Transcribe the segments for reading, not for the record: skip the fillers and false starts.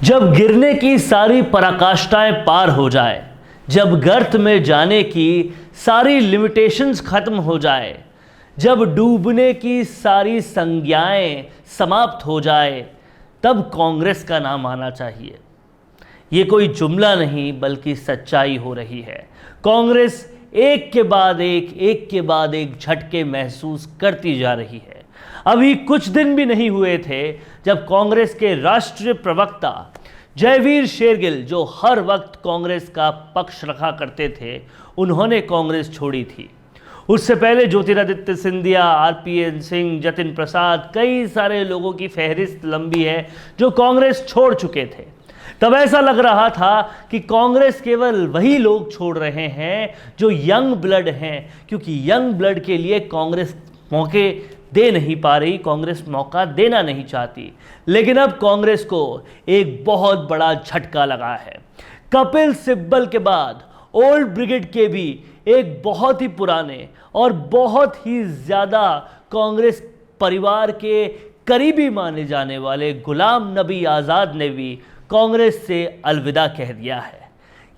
जब गिरने की सारी पराकाष्ठाएं पार हो जाए, जब गर्त में जाने की सारी लिमिटेशंस खत्म हो जाए, जब डूबने की सारी संज्ञाएं समाप्त हो जाए, तब कांग्रेस का नाम आना चाहिए। ये कोई जुमला नहीं बल्कि सच्चाई हो रही है। कांग्रेस एक के बाद एक झटके महसूस करती जा रही है। अभी कुछ दिन भी नहीं हुए थे जब कांग्रेस के राष्ट्रीय प्रवक्ता जयवीर शेरगिल, जो हर वक्त कांग्रेस का पक्ष रखा करते थे, उन्होंने कांग्रेस छोड़ी थी। उससे पहले ज्योतिरादित्य सिंधिया, आरपीएन सिंह, जतिन प्रसाद, कई सारे लोगों की फहरिस्त लंबी है जो कांग्रेस छोड़ चुके थे। तब ऐसा लग रहा था कि कांग्रेस केवल वही लोग छोड़ रहे हैं जो यंग ब्लड हैं, क्योंकि यंग ब्लड के लिए कांग्रेस मौके दे नहीं पा रही, कांग्रेस मौका देना नहीं चाहती। लेकिन अब कांग्रेस को एक बहुत बड़ा झटका लगा है। कपिल सिब्बल के बाद ओल्ड ब्रिगेड के भी एक बहुत ही पुराने और बहुत ही ज़्यादा कांग्रेस परिवार के करीबी माने जाने वाले गुलाम नबी आज़ाद ने भी कांग्रेस से अलविदा कह दिया है।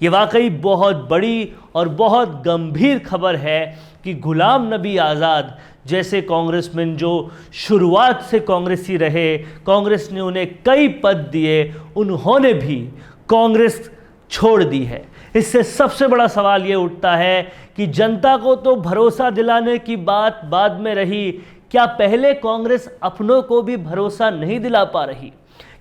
ये वाकई बहुत बड़ी और बहुत गंभीर खबर है कि गुलाम नबी आज़ाद जैसे कांग्रेसमैन जो शुरुआत से कांग्रेसी रहे, कांग्रेस ने उन्हें कई पद दिए, उन्होंने भी कांग्रेस छोड़ दी है। इससे सबसे बड़ा सवाल ये उठता है कि जनता को तो भरोसा दिलाने की बात बाद में रही, क्या पहले कांग्रेस अपनों को भी भरोसा नहीं दिला पा रही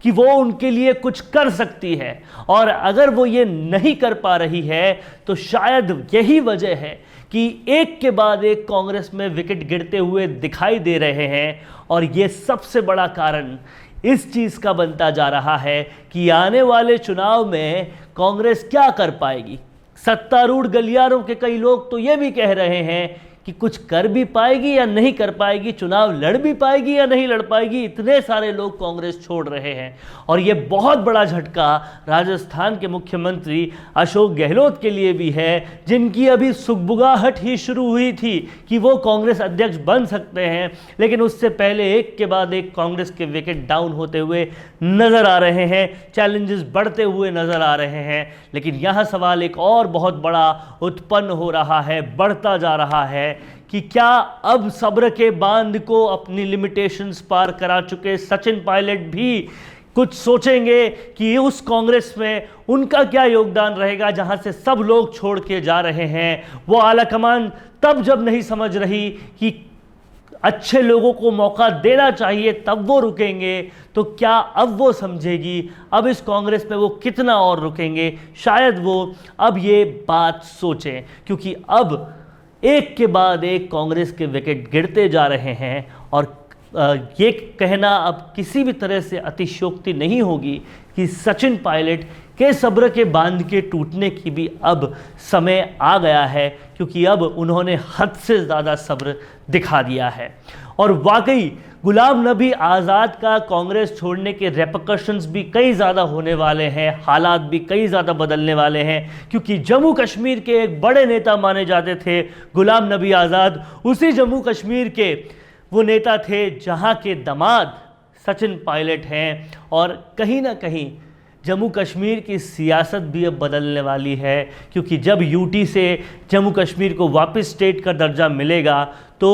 कि वो उनके लिए कुछ कर सकती है? और अगर वो ये नहीं कर पा रही है तो शायद यही वजह है कि एक के बाद एक कांग्रेस में विकेट गिरते हुए दिखाई दे रहे हैं। और ये सबसे बड़ा कारण इस चीज़ का बनता जा रहा है कि आने वाले चुनाव में कांग्रेस क्या कर पाएगी। सत्तारूढ़ गलियारों के कई लोग तो ये भी कह रहे हैं कि कुछ कर भी पाएगी या नहीं कर पाएगी, चुनाव लड़ भी पाएगी या नहीं लड़ पाएगी। इतने सारे लोग कांग्रेस छोड़ रहे हैं और ये बहुत बड़ा झटका राजस्थान के मुख्यमंत्री अशोक गहलोत के लिए भी है, जिनकी अभी सुगबुगाहट ही शुरू हुई थी कि वो कांग्रेस अध्यक्ष बन सकते हैं। लेकिन उससे पहले एक के बाद एक कांग्रेस के विकेट डाउन होते हुए नजर आ रहे हैं, चैलेंजेस बढ़ते हुए नजर आ रहे हैं। लेकिन यहाँ सवाल एक और बहुत बड़ा उत्पन्न हो रहा है, बढ़ता जा रहा है कि क्या अब सब्र के बांध को अपनी लिमिटेशंस पार करा चुके सचिन पायलट भी कुछ सोचेंगे कि उस कांग्रेस में उनका क्या योगदान रहेगा जहां से सब लोग छोड़ के जा रहे हैं। वो आलाकमान तब जब नहीं समझ रही कि अच्छे लोगों को मौका देना चाहिए तब वो रुकेंगे, तो क्या अब वो समझेगी? अब इस कांग्रेस में वो कितना और रुकेंगे? शायद वो अब ये बात सोचें, क्योंकि अब एक के बाद एक कांग्रेस के विकेट गिरते जा रहे हैं। और ये कहना अब किसी भी तरह से अतिशयोक्ति नहीं होगी कि सचिन पायलट के सब्र के बांध के टूटने की भी अब समय आ गया है, क्योंकि अब उन्होंने हद से ज़्यादा सब्र दिखा दिया है। और वाकई गुलाम नबी आज़ाद का कांग्रेस छोड़ने के रेपरकशंस भी कई ज़्यादा होने वाले हैं, हालात भी कई ज़्यादा बदलने वाले हैं। क्योंकि जम्मू कश्मीर के एक बड़े नेता माने जाते थे गुलाम नबी आज़ाद, उसी जम्मू कश्मीर के वो नेता थे जहां के दामाद सचिन पायलट हैं। और कहीं ना कहीं जम्मू कश्मीर की सियासत भी अब बदलने वाली है, क्योंकि जब यूटी से जम्मू कश्मीर को वापस स्टेट का दर्जा मिलेगा तो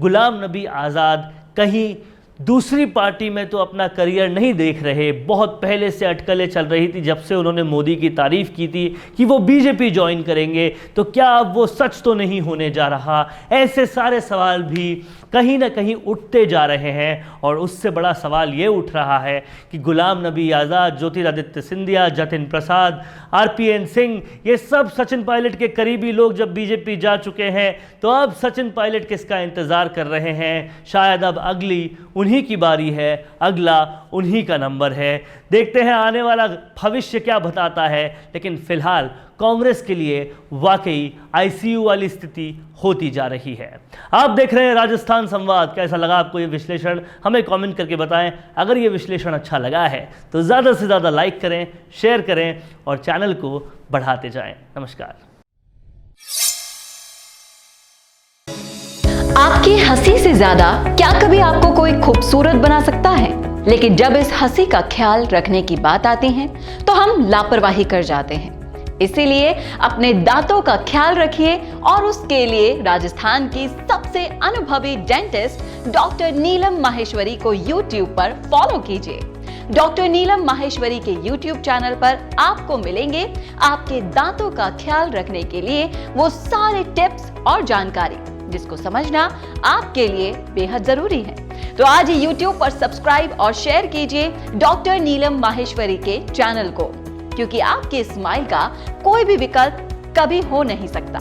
गुलाम नबी आज़ाद कहीं दूसरी पार्टी में तो अपना करियर नहीं देख रहे। बहुत पहले से अटकलें चल रही थी, जब से उन्होंने मोदी की तारीफ़ की थी कि वो बीजेपी ज्वाइन करेंगे, तो क्या अब वो सच तो नहीं होने जा रहा? ऐसे सारे सवाल भी कहीं ना कहीं उठते जा रहे हैं। और उससे बड़ा सवाल ये उठ रहा है कि गुलाम नबी आज़ाद, ज्योतिरादित्य सिंधिया, जतिन प्रसाद, आरपीएन सिंह, ये सब सचिन पायलट के करीबी लोग जब बीजेपी जा चुके हैं, तो अब सचिन पायलट किसका इंतज़ार कर रहे हैं? शायद अब अगली उन्हीं की बारी है, अगला उन्हीं का नंबर है। देखते हैं आने वाला भविष्य क्या बताता है। लेकिन फिलहाल कांग्रेस के लिए वाकई आईसीयू वाली स्थिति होती जा रही है। आप देख रहे हैं राजस्थान संवाद। कैसा लगा आपको ये विश्लेषण? हमें कमेंट करके बताएं। अगर ये विश्लेषण अच्छा लगा है तो ज़्यादा से ज़्यादा लाइक करें, शेयर करें और चैनल को बढ़ाते जाएं। नमस्कार। आपकी हंसी से ज्यादा क्या कभी आपको कोई खूबसूरत बना सकता है? लेकिन जब इस हंसी का ख्याल रखने की बात आती है तो हम लापरवाही कर जाते हैं। इसीलिए अपने दांतों का ख्याल रखिए और उसके लिए राजस्थान की सबसे अनुभवी डेंटिस्ट डॉक्टर नीलम माहेश्वरी को YouTube पर फॉलो कीजिए। डॉक्टर नीलम माहेश्वरी के YouTube चैनल पर आपको मिलेंगे आपके दांतों का ख्याल रखने के लिए वो सारे टिप्स और जानकारी जिसको समझना आपके लिए बेहद जरूरी है। तो आज ही YouTube पर सब्सक्राइब और शेयर कीजिए डॉक्टर नीलम माहेश्वरी के चैनल को, क्योंकि आपके स्माइल का कोई भी विकल्प कभी हो नहीं सकता।